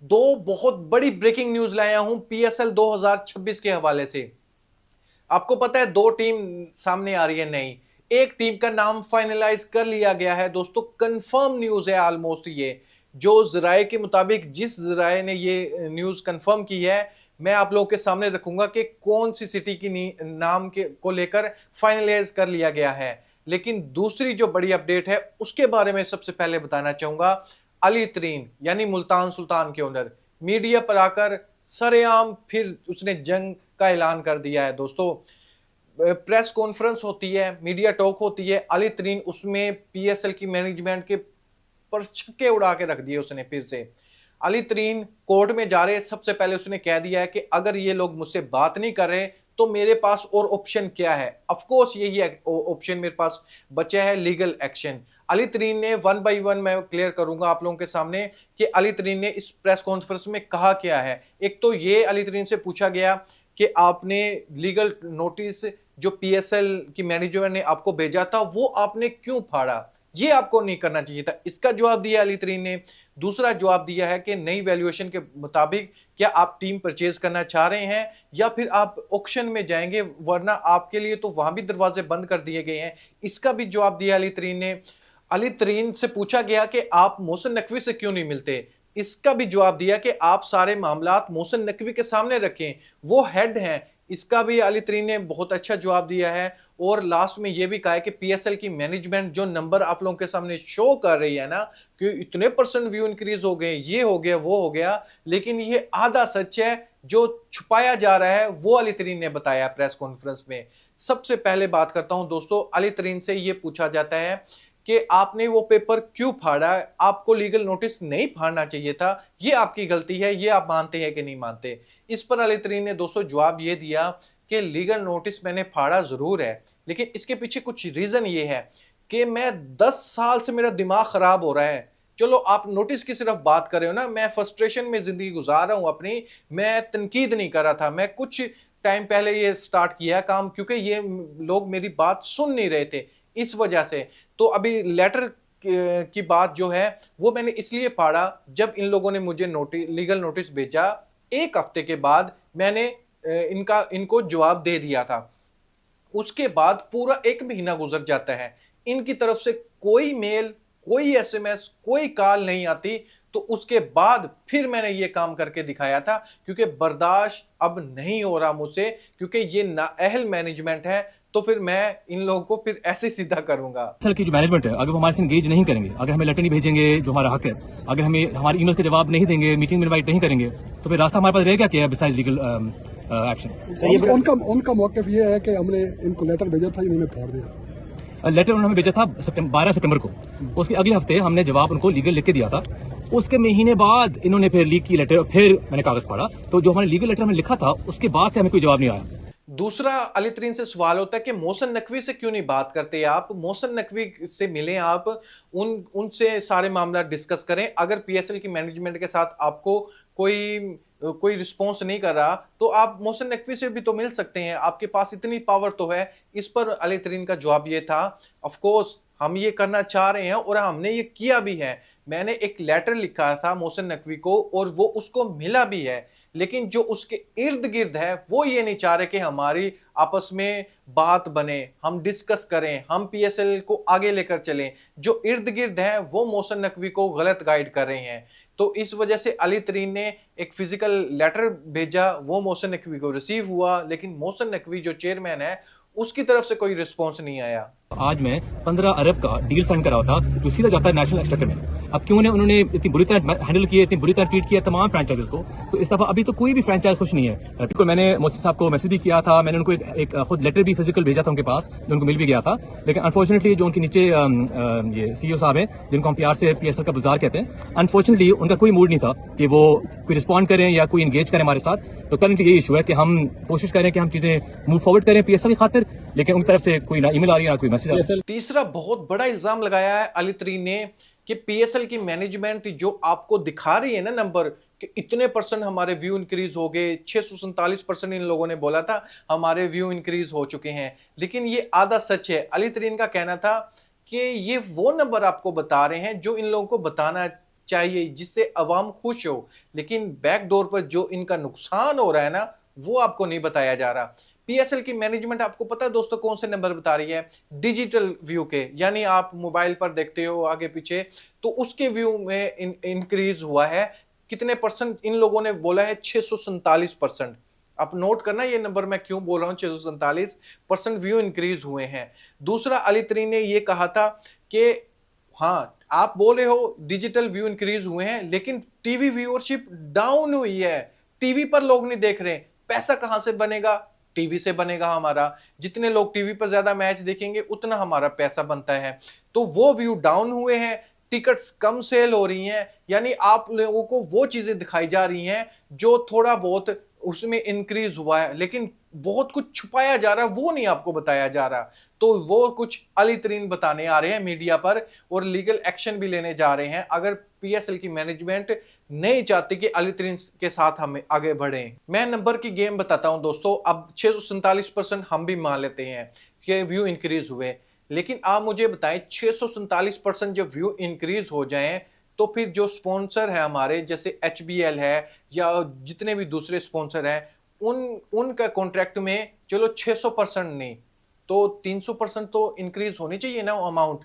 दो बहुत बड़ी ब्रेकिंग न्यूज लाया हूं पीएसएल 2026 के हवाले से। आपको पता है दो टीम सामने आ रही है नई। एक टीम का नाम फाइनलाइज कर लिया गया है दोस्तों, कंफर्म न्यूज है ऑलमोस्ट। ये जो जराए के मुताबिक जिस जराए ने ये न्यूज कंफर्म की है, मैं आप लोगों के सामने रखूंगा कि कौन सी सिटी की नाम के को लेकर फाइनलाइज कर लिया गया है। लेकिन दूसरी जो बड़ी अपडेट है उसके बारे में सबसे पहले बताना चाहूंगा। अली तरीन यानी मुल्तान सुल्तान के ओनर मीडिया पर आकर सरेआम फिर उसने जंग का ऐलान कर दिया है दोस्तों। प्रेस कॉन्फ्रेंस होती है, मीडिया टॉक होती है, अली तरीन उसमें पीएसएल की मैनेजमेंट के पर छक्के उड़ा के रख दिए उसने फिर से। अली तरीन कोर्ट में जा रहे, सबसे पहले उसने कह दिया है कि अगर ये लोग मुझसे बात नहीं कर रहे तो मेरे पास और ऑप्शन क्या है। ऑफ कोर्स यही ऑप्शन मेरे पास बचा है, लीगल एक्शन। अली तरीन ने वन बाय वन मैं क्लियर करूंगा आप लोगों के सामने कि अली तरीन ने इस प्रेस कॉन्फ्रेंस में कहा क्या है। एक तो ये अली तरीन से पूछा गया कि आपने लीगल नोटिस जो पीएसएल की मैनेजर ने आपको भेजा था वो आपने क्यों फाड़ा, ये आपको नहीं करना चाहिए था। इसका जवाब दिया अली तरीन ने। दूसरा जवाब दिया है कि नई वैल्यूएशन के मुताबिक क्या आप टीम परचेज करना चाह रहे हैं या फिर आप ऑक्शन में जाएंगे, वरना आपके लिए तो वहां भी दरवाजे बंद कर दिए गए हैं। इसका भी जवाब दिया अली तरीन ने। अली तरीन से पूछा गया कि आप मोहसिन नकवी से क्यों नहीं मिलते, इसका भी जवाब दिया कि आप सारे मामलात मोहसिन नकवी के सामने रखें, वो हेड हैं। इसका भी अली तरीन ने बहुत अच्छा जवाब दिया है। और लास्ट में यह भी कहा है कि पीएसएल की मैनेजमेंट जो नंबर आप लोगों के सामने शो कर रही है ना कि इतने परसेंट व्यू इंक्रीज हो गए, ये हो गया वो हो गया, लेकिन ये आधा सच है। जो छुपाया जा रहा है वो अली तरीन ने बताया प्रेस कॉन्फ्रेंस में। सबसे पहले बात करता हूं दोस्तों, अली तरीन से यह पूछा जाता है कि आपने वो पेपर क्यों फाड़ा, आपको लीगल नोटिस नहीं फाड़ना चाहिए था, ये आपकी गलती है, ये आप मानते हैं कि नहीं मानते। इस पर अली तरीन ने दोस्तों जवाब ये दिया कि लीगल नोटिस मैंने फाड़ा जरूर है, लेकिन इसके पीछे कुछ रीजन ये है कि मैं 10 साल से मेरा दिमाग खराब हो रहा है। चलो आप नोटिस की सिर्फ बात कर रहे हो ना, मैं फ्रस्ट्रेशन में जिंदगी गुजार रहा हूं अपनी, मैं तनकीद नहीं कर रहा था। मैं कुछ टाइम पहले ये स्टार्ट किया काम क्योंकि ये लोग मेरी बात सुन नहीं रहे थे, इस वजह से। तो अभी लेटर की बात जो है वो मैंने इसलिए पढ़ा जब इन लोगों ने मुझे लीगल नोटिस भेजा। एक हफ्ते के बाद मैंने इनको जवाब दे दिया था। उसके बाद पूरा एक महीना गुजर जाता है, इनकी तरफ से कोई मेल, कोई एसएमएस, कोई कॉल नहीं आती। तो उसके बाद फिर मैंने ये काम करके दिखाया था क्योंकि बर्दाश्त अब नहीं हो रहा मुझसे, क्योंकि ये नाअहल मैनेजमेंट है। तो फिर मैं इन लोगों को फिर ऐसे सीधा करूंगा। असल की जो मैनेजमेंट है, अगर वो हमारे से इंगेज नहीं करेंगे, अगर हमें लेटर नहीं भेजेंगे जो हमारा हक है, अगर हमें हमारे ईमेल के जवाब नहीं देंगे, मीटिंग में इनवाइट नहीं करेंगे, तो फिर रास्ता हमारे पास रहेगा क्या बिसाइड लीगल एक्शन। उनका उनका मौकफ ये है कि हमने इनको लेटर भेजा था, इन्होंने फाड़ दिया। लेटर उन्होंने हमें भेजा था 12 सितंबर को, उसके अगले हफ्ते हमने जवाब उनको लीगल लिख के दिया था। उसके महीने बाद इन्होंने फिर लीक की लेटर, फिर मैंने कागज पढ़ा तो जो हमारे लीगल लेटर हमें लिखा था उसके बाद से हमें कोई जवाब नहीं आया। दूसरा अली तरीन से सवाल होता है कि मोहसिन नकवी से क्यों नहीं बात करते आप, मोहसिन नकवी से मिलें आप, उनसे सारे मामला डिस्कस करें। अगर पीएसएल की मैनेजमेंट के साथ आपको कोई रिस्पॉन्स नहीं कर रहा तो आप मोहसिन नकवी से भी तो मिल सकते हैं, आपके पास इतनी पावर तो है। इस पर अली तरीन का जवाब ये था, ऑफ कोर्स हम ये करना चाह रहे हैं और हमने ये किया भी है। मैंने एक लेटर लिखा था मोहसिन नकवी को और वो उसको मिला भी है, लेकिन जो उसके इर्द गिर्द है वो ये नहीं चाह रहे कि हमारी आपस में बात बने, हम डिस्कस करें, हम पीएसएल को आगे लेकर चलें। जो इर्द गिर्द है वो मोहसिन नकवी को गलत गाइड कर रहे हैं। तो इस वजह से अली तरीन ने एक फिजिकल लेटर भेजा, वो मोहसिन नकवी को रिसीव हुआ, लेकिन मोहसिन नकवी जो चेयरमैन है उसकी तरफ से कोई रिस्पॉन्स नहीं आया। आज मैं 15 अरब का डील साइन करा था जो सीधा जाता है नेशनल एक्सट्रैक्टर में। अब क्यों ने उन्होंने इतनी बुरी तरह हैंडल किया, इतनी बुरी तरह ट्रीट किया तमाम फ्रेंचाइजेस को, तो इस दफा अभी तो कोई भी फ्रेंचाइज खुश नहीं है। बिल्कुल, मैंने मोहसिन साहब को मैसेज भी किया था, मैंने उनको एक खुद लेटर भी फिजिकल भेजा था उनके पास, जो उनको मिल भी गया था। लेकिन अनफॉर्चुनेटली जो उनके नीचे ये सीईओ साहब हैं, जिनको हम प्यार से पीएसएल का बुज़दार कहते हैं, अनफॉर्चुनेटली उनका कोई मूड नहीं था कि वो कोई रिस्पॉन्ड करें या कोई इंगेज करें हमारे साथ। तो करंटली ये इशू है कि हम कोशिश करें कि हम चीजें मूव फॉरवर्ड करें पीएसएल की खातिर, लेकिन उनकी तरफ से कोई ना ईमेल आ रही है ना कोई मैसेज आ रहा है। तीसरा बहुत बड़ा इल्जाम लगाया है अली तरीन ने कि पीएसएल की मैनेजमेंट जो आपको दिखा रही है ना नंबर कि इतने परसेंट हमारे व्यू इंक्रीज हो गए, 647% इन लोगों ने बोला था हमारे व्यू इंक्रीज हो चुके हैं, लेकिन ये आधा सच है। अली तरीन का कहना था कि ये वो नंबर आपको बता रहे हैं जो इन लोगों को बताना चाहिए जिससे अवाम खुश हो, लेकिन बैकडोर पर जो इनका नुकसान हो रहा है ना, वो आपको नहीं बताया जा रहा। पीएसएल की मैनेजमेंट आपको पता है दोस्तों कौन से नंबर बता रही है? डिजिटल व्यू के, यानी आप मोबाइल पर देखते हो आगे पीछे, तो उसके व्यू में इंक्रीज हुआ है। कितने परसेंट? इन लोगों ने बोला है 647%। आप नोट करना ये नंबर मैं क्यों बोल रहा हूं, 647% व्यू इंक्रीज हुए हैं। दूसरा, अली तरीन ने ये कहा था कि हाँ, आप बोल रहे हो डिजिटल व्यू इंक्रीज हुए हैं, लेकिन टीवी व्यूअरशिप डाउन हुई है। टीवी पर लोग नहीं देख रहे। पैसा कहां से बनेगा? टीवी से बनेगा हमारा। जितने लोग टीवी पर ज्यादा मैच देखेंगे उतना हमारा पैसा बनता है। तो वो व्यू डाउन हुए हैं, टिकट्स कम सेल हो रही हैं, यानी आप लोगों को वो चीजें दिखाई जा रही हैं जो थोड़ा बहुत उसमें इंक्रीज हुआ है, लेकिन बहुत कुछ छुपाया जा रहा है, वो नहीं आपको बताया जा रहा। तो वो कुछ अली तरीन बताने आ रहे हैं मीडिया पर और लीगल एक्शन भी लेने जा रहे हैं अगर पीएसएल की मैनेजमेंट नहीं चाहती कि अली तरीन के साथ हम आगे बढ़े। मैं नंबर की गेम बताता हूं दोस्तों। अब 647% हम भी मान लेते हैं कि व्यू इंक्रीज हुए, लेकिन आप मुझे बताएं 647% जब व्यू इंक्रीज हो जाएं तो फिर जो स्पॉन्सर है हमारे, जैसे HBL है या जितने भी दूसरे स्पॉन्सर हैं, उनका कॉन्ट्रैक्ट में चलो 600% नहीं तो 300% तो इंक्रीज होनी चाहिए ना अमाउंट।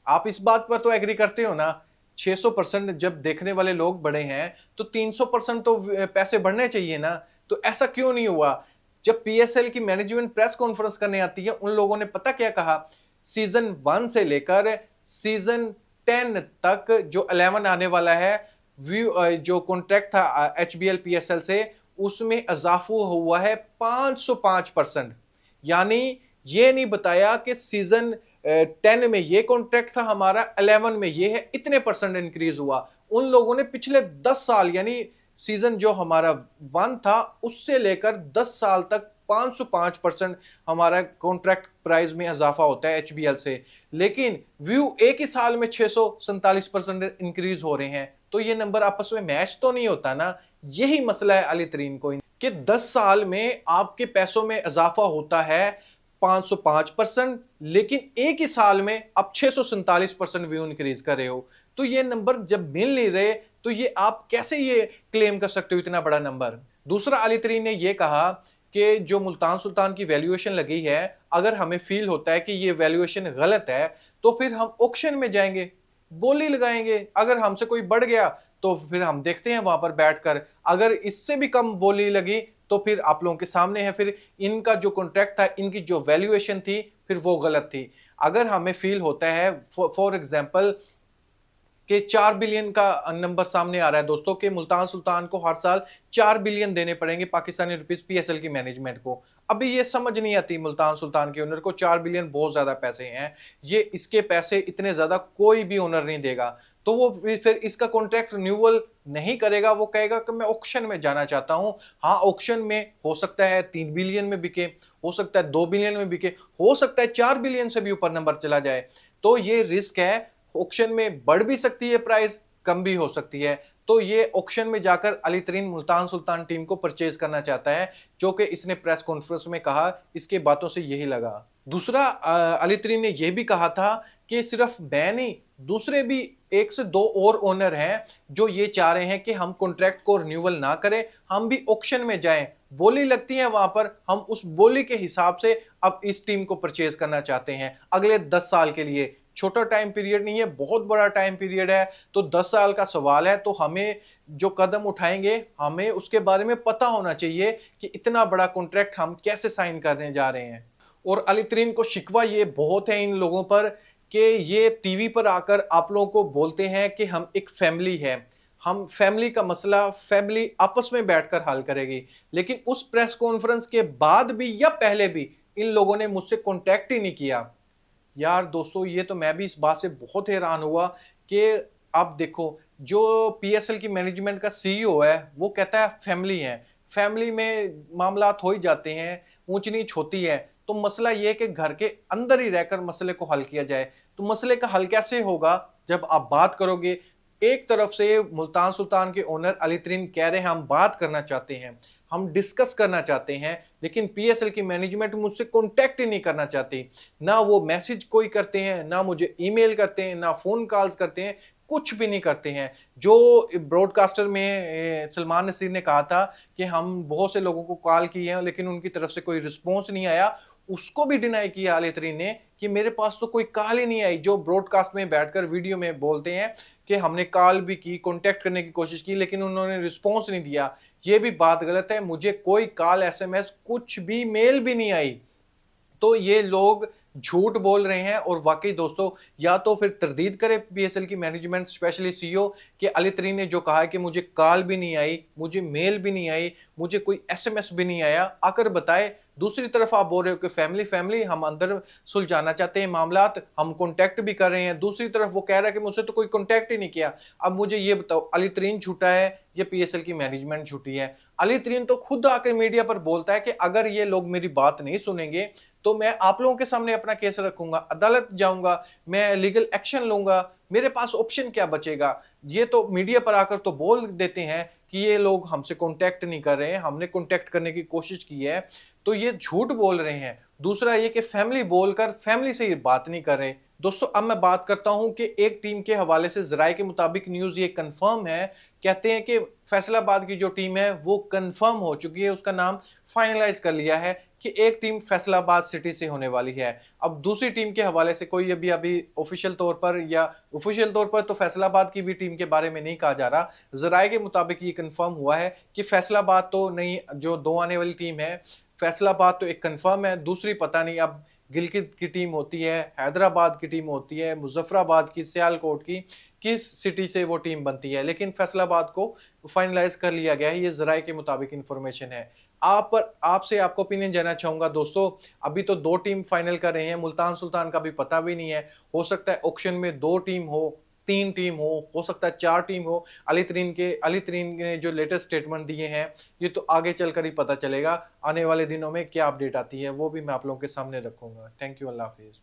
आप इस बात पर तो एग्री करते हो ना? 600% जब देखने वाले लोग बढ़े हैं तो 300% तो पैसे बढ़ने चाहिए ना। तो ऐसा क्यों नहीं हुआ? जब पीएसएल की मैनेजमेंट प्रेस कॉन्फ्रेंस करने आती है, उन लोगों ने पता क्या कहा? सीजन 1 से लेकर सीजन 10 तक जो 11 आने वाला है, व्यू जो कॉन्ट्रैक्ट था HBL PSL से, उसमें इजाफा हुआ है 505%। यानी ये नहीं बताया कि सीजन 10 में ये कॉन्ट्रैक्ट था हमारा, 11 में ये है, इतने परसेंट इंक्रीज हुआ। उन लोगों ने पिछले 10 साल, यानी सीजन जो हमारा 1 था उससे लेकर 10 साल तक 505% हमारा कॉन्ट्रैक्ट प्राइस में इजाफा होता है HBL से, लेकिन व्यू एक ही साल में 647% इंक्रीज हो रहे हैं। तो ये नंबर आपस में मैच तो नहीं होता ना। यही मसला है अली तरीन को कि 10 साल में आपके पैसों में इजाफा होता है 505%, लेकिन एक ही साल में आप 647% व्यू इंक्रीज कर रहे हो। तो ये नंबर जब मिल नहीं रहे तो ये आप कैसे ये क्लेम कर सकते हो इतना बड़ा नंबर? दूसरा, अली तरीन ने ये कहा कि जो मुल्तान सुल्तान की वैल्यूएशन लगी है, अगर हमें फील होता है कि ये वैल्यूएशन गलत है तो फिर हम ऑक्शन में जाएंगे, बोली लगाएंगे। अगर हमसे कोई बढ़ गया तो फिर हम देखते हैं वहां पर बैठकर, अगर इससे भी कम बोली लगी तो फिर आप लोगों के सामने है, फिर इनका जो कॉन्ट्रैक्ट था, इनकी जो वैल्यूएशन थी, फिर वो गलत थी। अगर हमें फील होता है फॉर एग्जांपल कि 4 बिलियन का नंबर सामने आ रहा है दोस्तों, कि मुल्तान सुल्तान को हर साल 4 बिलियन देने पड़ेंगे पाकिस्तानी रुपीस पीएसएल की मैनेजमेंट को। अभी ये समझ नहीं आती मुल्तान सुल्तान के ओनर को, 4 बिलियन बहुत ज्यादा पैसे हैं, ये इसके पैसे इतने ज्यादा कोई भी ओनर नहीं देगा। तो वो फिर इसका कॉन्ट्रैक्ट रिन्यूअल नहीं करेगा, वो कहेगा कि मैं ऑक्शन में जाना चाहता हूं। हाँ, ऑक्शन में हो सकता है 3 बिलियन में बिके, हो सकता है 2 बिलियन में बिके, हो सकता है 4 बिलियन से भी ऊपर नंबर चला जाए। तो ये रिस्क है, ऑक्शन में बढ़ भी सकती है प्राइस, कम भी हो सकती है। तो ये ऑक्शन में जाकर अली तरीन मुल्तान सुल्तान टीम को परचेज करना चाहता है, जो कि इसने प्रेस कॉन्फ्रेंस में कहा। इसके बातों से यही लगा। दूसरा, अली तरीन ने यह भी कहा था कि सिर्फ मैं नहीं, दूसरे भी 1 से 2 और ओनर हैं जो ये चाह रहे हैं कि हम कॉन्ट्रैक्ट को रिन्यूअल ना करें, हम भी ऑक्शन में जाएं। बोली लगती है वहां पर, हम उस बोली के हिसाब से अब इस टीम को परचेज करना चाहते हैं अगले 10 साल के लिए। छोटा टाइम पीरियड नहीं है, बहुत बड़ा टाइम पीरियड है। तो 10 साल का सवाल है, तो हमें जो कदम उठाएंगे हमें उसके बारे में पता होना चाहिए कि इतना बड़ा कॉन्ट्रैक्ट हम कैसे साइन करने जा रहे हैं। और अली तरीन को शिकवा ये बहुत है इन लोगों पर कि ये टीवी पर आकर आप लोगों को बोलते हैं कि हम एक फैमिली है, हम फैमिली का मसला फैमिली आपस में बैठकर हल करेगी। लेकिन उस प्रेस कॉन्फ्रेंस के बाद भी या पहले भी इन लोगों ने मुझसे कॉन्टैक्ट ही नहीं किया। यार दोस्तों, ये तो मैं भी इस बात से बहुत हैरान हुआ कि आप देखो, जो पीएसएल की मैनेजमेंट का सीईओ है वो कहता है फैमिली है, फैमिली में मामलात हो ही जाते हैं, ऊंच नीच होती है, तो मसला ये है कि घर के अंदर ही रहकर मसले को हल किया जाए। तो मसले का हल कैसे होगा जब आप बात करोगे? एक तरफ से मुल्तान सुल्तान के ओनर अली तरीन कह रहे हैं हम बात करना चाहते हैं, हम डिस्कस करना चाहते हैं, लेकिन पीएसएल की मैनेजमेंट मुझसे कांटेक्ट ही नहीं करना चाहती। ना वो मैसेज कोई करते हैं, ना मुझे ईमेल करते हैं, ना फोन कॉल्स करते हैं, कुछ भी नहीं करते हैं। जो ब्रॉडकास्टर में सलमान नसीर ने कहा था कि हम बहुत से लोगों को कॉल की है लेकिन उनकी तरफ से कोई रिस्पॉन्स नहीं आया, उसको भी डिनाई किया अली तरीन ने कि मेरे पास तो कोई कॉल ही नहीं आई। जो ब्रॉडकास्ट में बैठकर वीडियो में बोलते हैं कि हमने कॉल भी की, कांटेक्ट करने की कोशिश की लेकिन उन्होंने रिस्पॉन्स नहीं दिया, ये भी बात गलत है। मुझे कोई कॉल, एसएमएस, कुछ भी, मेल भी नहीं आई। तो ये लोग झूठ बोल रहे हैं। और वाकई दोस्तों, या तो फिर तरदीद करे पीएसएल की मैनेजमेंट, स्पेशली सीईओ, कि अली तरीन ने जो कहा है कि मुझे कॉल भी नहीं आई, मुझे मेल भी नहीं आई, मुझे कोई एसएमएस भी नहीं आया, आकर बताए। दूसरी तरफ आप बोल रहे हो कि फैमिली फैमिली हम अंदर सुलझाना चाहते हैं मामलात, हम कांटेक्ट भी कर रहे हैं। दूसरी तरफ वो कह रहा है कि मुझसे तो कोई कांटेक्ट ही नहीं किया। अब मुझे ये बताओ, अली तरीन झूठा है या पीएसएल की मैनेजमेंट झूठी है? अली तरीन तो खुद आकर मीडिया पर बोलता है कि अगर ये लोग मेरी बात नहीं सुनेंगे तो मैं आप लोगों के सामने अपना केस रखूंगा, अदालत जाऊंगा, मैं लीगल एक्शन लूंगा, मेरे पास ऑप्शन क्या बचेगा? ये तो मीडिया पर आकर तो बोल देते हैं कि ये लोग हमसे कांटेक्ट नहीं कर रहे हैं, हमने कांटेक्ट करने की कोशिश की है, तो ये झूठ बोल रहे हैं। दूसरा ये कि फैमिली बोलकर फैमिली से ये बात नहीं कर रहे। दोस्तों, अब मैं बात करता हूं कि एक टीम के हवाले से ज़राए के मुताबिक न्यूज़ ये कंफर्म है, कहते हैं कि फैसलाबाद की जो टीम है वो कंफर्म हो चुकी है, उसका नाम फाइनलाइज कर लिया है कि एक टीम फैसलाबाद सिटी से होने वाली है। अब दूसरी टीम के हवाले से कोई अभी ऑफिशियल तौर पर, या ऑफिशियल तौर पर तो फैसलाबाद की भी टीम के बारे में नहीं कहा जा रहा, ज़राए के मुताबिक ये कंफर्म हुआ है कि फैसलाबाद तो नहीं, जो 2 आने वाली टीम है फैसलाबाद तो एक कंफर्म है, दूसरी पता नहीं। अब गिलगित की टीम होती है, हैदराबाद की टीम होती है, मुजफ्फराबाद की, सियालकोट की, किस सिटी से वो टीम बनती है, लेकिन फैसलाबाद को फाइनलाइज कर लिया गया है। ये ज़राए के मुताबिक इंफॉर्मेशन है। आपसे आपको ओपिनियन जानना चाहूंगा दोस्तों। अभी तो 2 टीम फाइनल कर रहे हैं, मुल्तान सुल्तान का भी पता भी नहीं है, हो सकता है ऑक्शन में 2 टीम हो, 3 टीम हो सकता है 4 टीम हो। अली तरीन ने जो लेटेस्ट स्टेटमेंट दिए हैं, ये तो आगे चलकर ही पता चलेगा। आने वाले दिनों में क्या अपडेट आती है वो भी मैं आप लोगों के सामने रखूंगा। Thank you, Allah Hafiz.